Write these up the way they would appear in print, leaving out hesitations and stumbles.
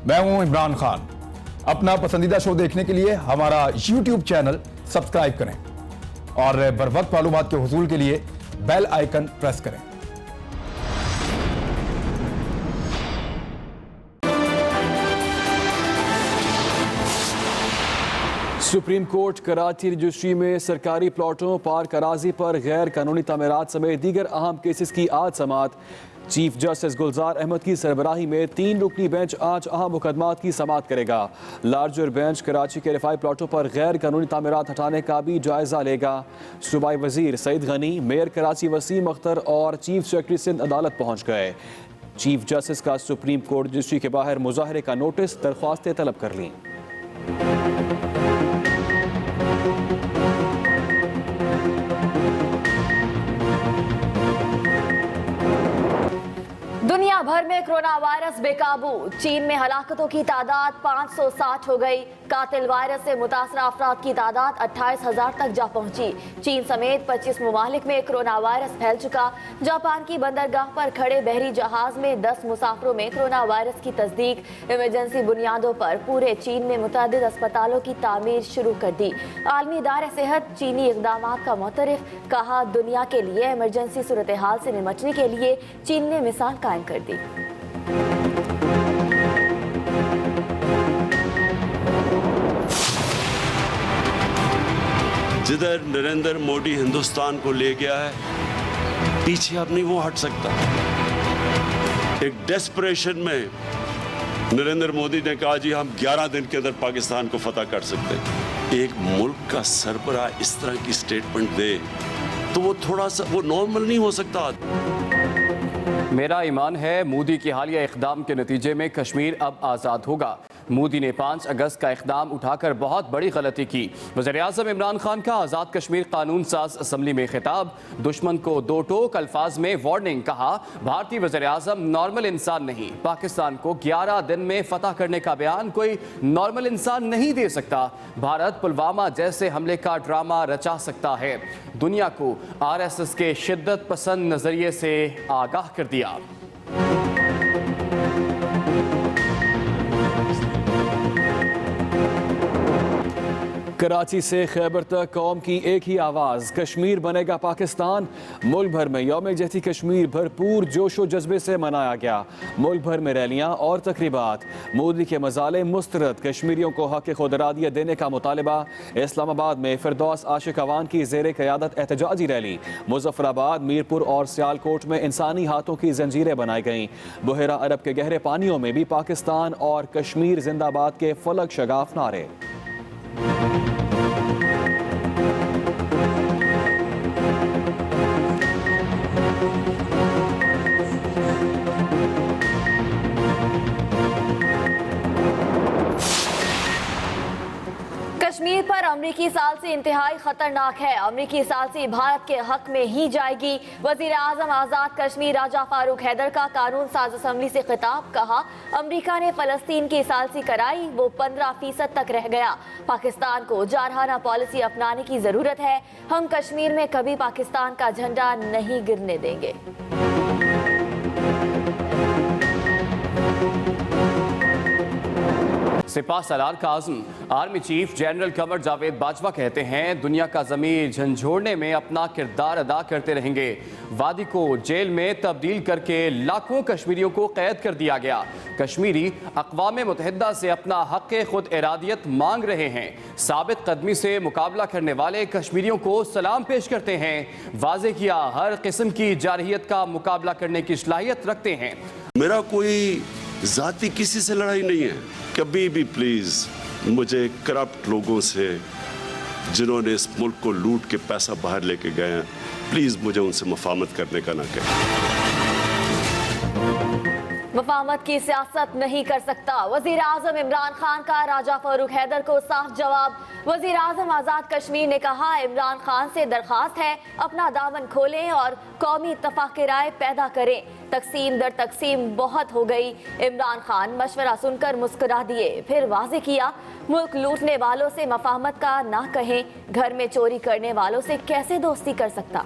मैं हूं इमरान खान। अपना पसंदीदा शो देखने के लिए हमारा YouTube चैनल सब्सक्राइब करें और बर वक्त मालूमात के हुसूल के लिए बेल आइकन प्रेस करें। सुप्रीम कोर्ट कराची रजिस्ट्री में सरकारी प्लॉटों पार्क अराजी पर गैर कानूनी तमीरात समेत दीगर अहम केसेस की आज समात। चीफ जस्टिस गुलजार अहमद की सरबराही में 3 रुकनी बेंच आज अहम मुकदमात की समात करेगा। लार्जर बेंच कराची के रिफाई प्लॉटों पर गैर कानूनी तमीरात हटाने का भी जायजा लेगा। सूबाई वजीर सईद गनी, मेयर कराची वसीम अख्तर और चीफ सेक्रेटरी सिंध अदालत पहुंच गए। चीफ जस्टिस का सुप्रीम कोर्ट रजिस्ट्री के बाहर मुजाहरे का नोटिस, दरख्वास्तें तलब कर लीं। दुनिया भर में कोरोना वायरस बेकाबू। चीन में हलाकतों की तादाद 560 हो गई। कातिल वायरस से मुतासरा अफराद की तादाद 28,000 तक जा पहुंची। चीन समेत 25 ममालिक में कोरोना वायरस फैल चुका। जापान की बंदरगाह पर खड़े बहरी जहाज में 10 मुसाफिरों में कोरोना वायरस की तस्दीक। इमरजेंसी बुनियादों पर पूरे चीन में मुतअद्दिद अस्पतालों की तामीर शुरू कर दी। आलमी इदारे सेहत चीनी इक़दामात का मुतरफ, कहा दुनिया के लिए इमरजेंसी सूरत हाल से निमटने के लिए चीन ने मिसाल कायम कर दी। जिधर नरेंद्र मोदी हिंदुस्तान को ले गया है, पीछे अब नहीं वो हट सकता। एक डेस्परेशन में नरेंद्र मोदी ने कहा जी हम 11 दिन के अंदर पाकिस्तान को फतह कर सकते हैं। एक मुल्क का सरबराह इस तरह की स्टेटमेंट दे तो वो थोड़ा सा वो नॉर्मल नहीं हो सकता। मेरा ईमान है मोदी के हालिया इक़दाम के नतीजे में कश्मीर अब आज़ाद होगा। मोदी ने 5 अगस्त का इक़दाम उठाकर बहुत बड़ी गलती की। वज़ीर-ए-आज़म इमरान खान का आज़ाद कश्मीर कानून साज असम्बली में खिताब, दुश्मन को 2 टोक अल्फाज में वार्निंग। कहा भारतीय वज़ीर-ए-आज़म नॉर्मल इंसान नहीं, पाकिस्तान को 11 दिन में फतह करने का बयान कोई नॉर्मल इंसान नहीं दे सकता। भारत पुलवामा जैसे हमले का ड्रामा रचा सकता है। दुनिया को RSS के शिद्दत पसंद नजरिए से आगाह कर दिया। कराची से खैबर तक कौम की एक ही आवाज़, कश्मीर बनेगा पाकिस्तान। मुल्क भर में यौम जहती कश्मीर भरपूर जोशो जज्बे से मनाया गया। मुल्क भर में रैलियां और तकरीबात। मोदी के मसाले मुस्तरद, कश्मीरियों को हक खुदरादियत देने का मुतालबा। इस्लामाबाद में फिरदौस आशिक अवान की ज़ेर क़यादत एहतजाजी रैली। मुजफ्फराबाद, मीरपुर और सियालकोट में इंसानी हाथों की जंजीरें बनाई गईं। बुहरा अरब के गहरे पानियों में भी पाकिस्तान और कश्मीर जिंदाबाद के फलक शगाफ नारे। कश्मीर पर अमरीकी सालसी इंतहाई खतरनाक है। अमरीकी सालसी भारत के हक में ही जाएगी। वजीर आजम आज़ाद कश्मीर राजा फारूक हैदर का कानून साज असम्बली से खिताब। कहा अमरीका ने फ़लस्तीन की सालसी कराई, वो 15% तक रह गया। पाकिस्तान को जारहाना पॉलिसी अपनाने की ज़रूरत है। हम कश्मीर में कभी पाकिस्तान का झंडा नहीं गिरने देंगे। सिपा Salaar काज़म army chief general Qamar Javed Bajwa कहते हैं दुनिया का ज़मीर झंझोड़ने में अपना किरदार अदा करते रहेंगे। वादी को जेल में तब्दील करके लाखों कश्मीरियों को कैद कर दिया गया। कश्मीरी अक़वाम मुत्तहिदा से अपना हक़ खुद इरादियत मांग रहे हैं। साबित कदमी से मुकाबला करने वाले कश्मीरियों को सलाम पेश करते हैं। वाज़े किया हर किस्म की जारहियत का मुकाबला करने की सलाहियत रखते हैं। मेरा कोई जाती किसी से लड़ाई नहीं है। कभी भी प्लीज मुझे करप्ट लोगों से, जिन्होंने इस मुल्क को लूट के पैसा बाहर लेके गए हैं, प्लीज मुझे उनसे मुफाहमत करने का ना कहें। मुफाहमत की सियासत नहीं कर सकता, वजीर आजम इमरान खान का राजा फारूक हैदर को साफ जवाब। वजीर आजम आज़ाद कश्मीर ने कहा इमरान खान से दरख्वास्त है अपना दामन खोलें और कौमी इत्तफाक राय पैदा करें। तकसीम दर तकसीम बहुत हो गई। इमरान खान मशवरा सुनकर मुस्कुरा दिए, फिर वाज़े किया मुल्क लूटने वालों से मुफाहमत का ना कहें, घर में चोरी करने वालों से कैसे दोस्ती कर सकता।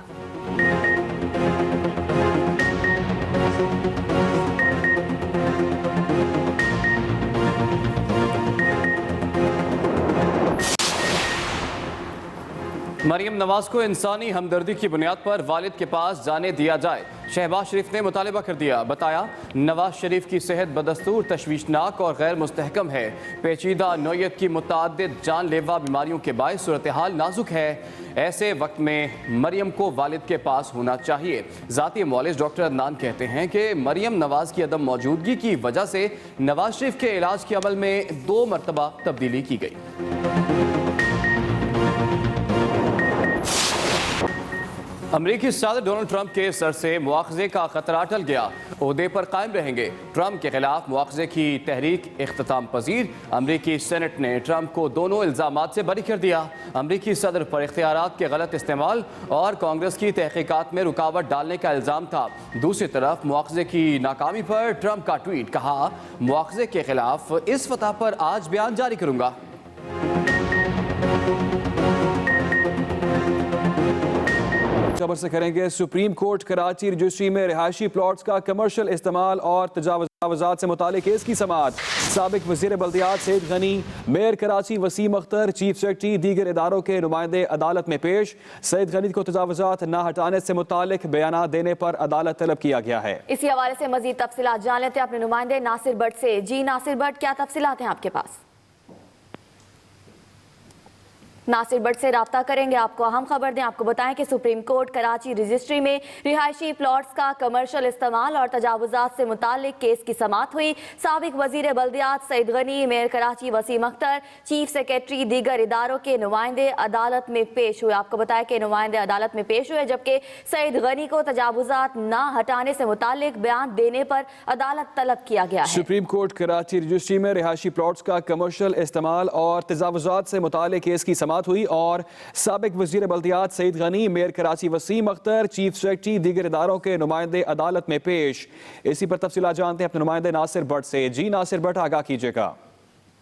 मरियम नवाज को इंसानी हमदर्दी की बुनियाद पर वालिद के पास जाने दिया जाए, शहबाज शरीफ ने मुतालबा कर दिया। बताया, नवाज शरीफ की सेहत बदस्तूर, तशवीशनाक और गैर मुस्तहकम है। पेचीदा नौयत की मुतअद्दिद जानलेवा बीमारियों के बायस सूरत हाल नाजुक है। ऐसे वक्त में मरियम को वालिद के पास होना चाहिए। ज़ाती मौलिज डॉक्टर अदनान कहते हैं कि मरियम नवाज की अदम मौजूदगी की वजह से नवाज शरीफ के इलाज के अमल में 2 मरतबा तब्दीली की गई। अमरीकी सदर डोनाल्ड ट्रंप के सर से मुआवजे का खतरा टल गया, ओहदे पर कायम रहेंगे। ट्रंप के खिलाफ मुआवजे की तहरीक इख्तिताम पजीर। अमरीकी सेनेट ने ट्रंप को दोनों इल्जामात से बरी कर दिया। अमरीकी सदर पर इख्तियारात के गलत इस्तेमाल और कांग्रेस की तहकीकात में रुकावट डालने का इल्जाम था। दूसरी तरफ मुआवजे की नाकामी पर ट्रंप का ट्वीट, कहा मुआवजे के खिलाफ इस फतह पर आज बयान जारी करूंगा। खबर से करेंगे, सुप्रीम कोर्ट कराची रजिस्ट्री में रिहायशी प्लॉट्स का कमर्शियल इस्तेमाल और तजावुजात से मुतालिक केस की समाअत। साबिक वज़ीर बल्दियात Saeed Ghani, mayor Karachi Waseem Akhtar, chief secretary दीगर इदारों के नुमाइंदे अदालत में पेश। सईद गनी को तजावुजात न हटाने से मुतालिक बयानात देने पर अदालत तलब किया गया है। इसी हवाले से मजीद तफसीलात जान लेते हैं अपने नुमाइंदे नासिर भट्ट से। जी नासिर भट्ट, क्या तफसीलात हैं आपके पास? नासिर भट्ट से राब्ता करेंगे, आपको अहम खबर दें। आपको बताएं कि सुप्रीम कोर्ट कराची रजिस्ट्री में रिहायशी प्लॉट्स का कमर्शियल इस्तेमाल और तजावुजात से मुतालिक केस की समाअत हुई। साबिक वजीर बल्दियात Saeed Ghani, mayor Karachi Waseem Akhtar, chief secretary दीगर इदारों के नुमाइंदे अदालत में पेश हुए। आपको बताया कि नुमाइंदे अदालत में पेश हुए, जबकि सईद गनी को तजावुजात न हटाने से मुतालिक बयान देने पर अदालत तलब किया गया है। सुप्रीम कोर्ट कराची रजिस्ट्री में रिहायशी प्लॉट्स का कमर्शियल इस्तेमाल और तजावुजात से मुतालिक केस की समाअत हुई और साबिक वजीर बल्दियात Saeed Ghani, mayor Karachi Waseem Akhtar, chief secretary दीगर इदारों के नुमाइंदे अदालत में पेश। इसी पर तफसीलात जानते हैं अपने नुमाइंदे नासिर भट्ट से। जी नासिर भट्ट, आगाह कीजिएगा।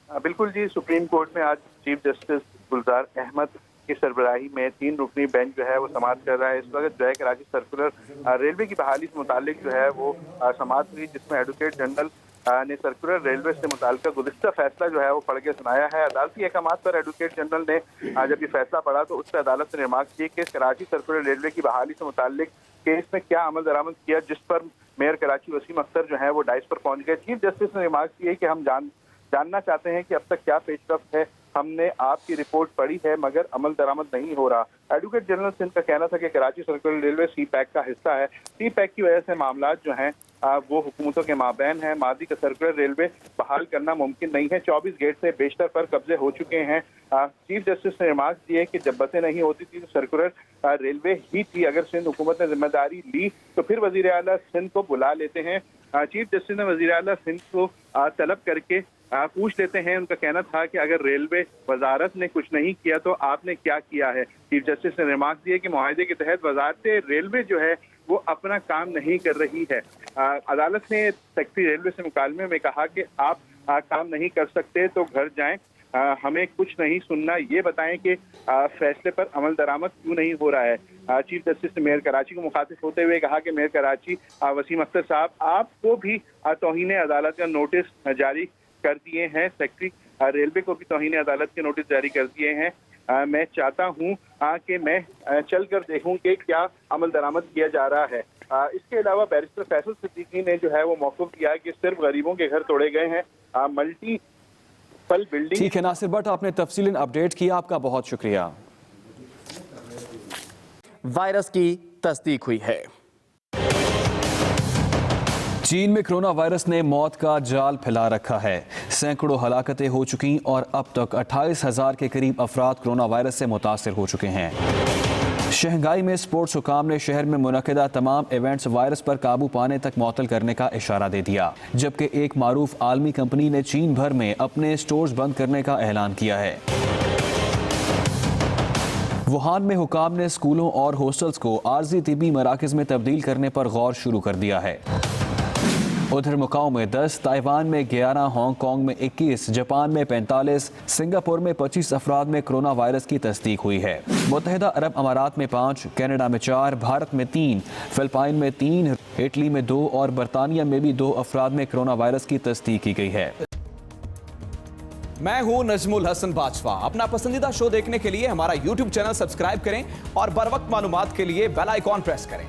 बिल्कुल जी, सुप्रीम कोर्ट में आज चीफ जस्टिस गुलजार अहमद की सरबराही में 3 रुकनी बेंच जो है वो समाअत कर रहा है। इस वक्त जो है कराची सर्कुलर रेलवे की बहाली से मुतालिक जो है वो समाअत हुई, जिसमें एडवोकेट जनरल ने सर्कुलर रेलवे से मुताल्लिक़ गुज़िश्ता फैसला जो है वो पढ़ के सुनाया है। अदालती अहकामात पर एडवोकेट जनरल ने जब ये फैसला पढ़ा तो उस पर अदालत ने रिमार्क किए कि कराची सर्कुलर रेलवे की बहाली से मुताल्लिक केस में क्या अमल दरामद किया, जिस पर मेयर कराची वसीम अख्तर जो है वो डाइस पर पहुंच गए। चीफ जस्टिस ने रिमार्क किए कि हम जानना चाहते हैं कि अब तक क्या पेशरफ्त है। हमने आपकी रिपोर्ट पढ़ी है मगर अमल दरामद नहीं हो रहा। एडवोकेट जनरल सिंध का कहना था कि कराची सर्कुलर रेलवे सी पैक का हिस्सा है। सी पैक की वजह से मामला जो हैं वो हुकूमतों के माबैन है। मादी का सर्कुलर रेलवे बहाल करना मुमकिन नहीं है। 24 गेट से बेशतर पर कब्जे हो चुके हैं। चीफ जस्टिस ने रिमार्क दिए कि जब बसें नहीं होती थी तो सर्कुलर रेलवे ही थी। अगर सिंध हुकूमत ने जिम्मेदारी ली तो फिर वजीर आला सिंध को बुला लेते हैं। चीफ जस्टिस ने वजीर आला सिंध को तलब करके पूछ लेते हैं। उनका कहना था कि अगर रेलवे वजारत ने कुछ नहीं किया तो आपने क्या किया है। चीफ जस्टिस ने रिमार्क दिए कि मुआहदे के तहत वजारत रेलवे जो है वो अपना काम नहीं कर रही है। अदालत ने सेक्रेटरी रेलवे से मुकालमे में कहा कि आप काम नहीं कर सकते तो घर जाएं, हमें कुछ नहीं सुनना, ये बताएं कि फैसले पर अमल दरामद क्यों नहीं हो रहा है। चीफ जस्टिस ने मेयर कराची को मुखातिब होते हुए कहा कि मेयर कराची वसीम अख्तर साहब, आपको भी तौहीन अदालत का नोटिस जारी कर दिए हैं। सेक्रेटरी रेलवे को भी तौहीन अदालत के नोटिस जारी कर दिए हैं। मैं चाहता हूं कि मैं चल कर देखूं कि क्या अमल दरामद किया जा रहा है। इसके अलावा बैरिस्टर फैसल सिद्दीकी ने जो है वो मौक़िफ़ दिया है कि सिर्फ गरीबों के घर तोड़े गए हैं। Multiple building. ठीक है नासिर भट्ट, आपने तफसीलन अपडेट किया, आपका बहुत शुक्रिया। वायरस की तस्दीक हुई है। चीन में कोरोना वायरस ने मौत का जाल फैला रखा है। सैकड़ों हलाकतें हो चुकी और अब तक 28,000 के करीब अफराद कोरोना वायरस से मुतासर हो चुके हैं। शंघाई में स्पोर्ट्स हुकाम ने शहर में मुनक़िदा तमाम इवेंट्स वायरस पर काबू पाने तक मुअत्तल करने का इशारा दे दिया, जबकि एक मारूफ आलमी कंपनी ने चीन भर में अपने स्टोर्स बंद करने का ऐलान किया है। वुहान में हुकाम ने स्कूलों और हॉस्टल्स को आर्जी तिबी मराकज़ में तब्दील करने पर गौर शुरू कर दिया है। उधर मकाओ में 10, ताइवान में 11, हांगकांग में 21, जापान में 45, सिंगापुर में 25 अफराद में कोरोना वायरस की तस्दीक हुई है। मुत्तहिदा अरब अमारात में 5, कनाडा में 4, भारत में 3, फिलिपाइन में 3, इटली में 2 और बरतानिया में भी 2 अफराद में कोरोना वायरस की तस्दीक की गई है। मैं हूं नजमुल हसन बाजवा। अपना पसंदीदा शो देखने के लिए हमारा YouTube चैनल सब्सक्राइब करें और बर वक्त मालूमात के लिए बेल आइकॉन प्रेस करें।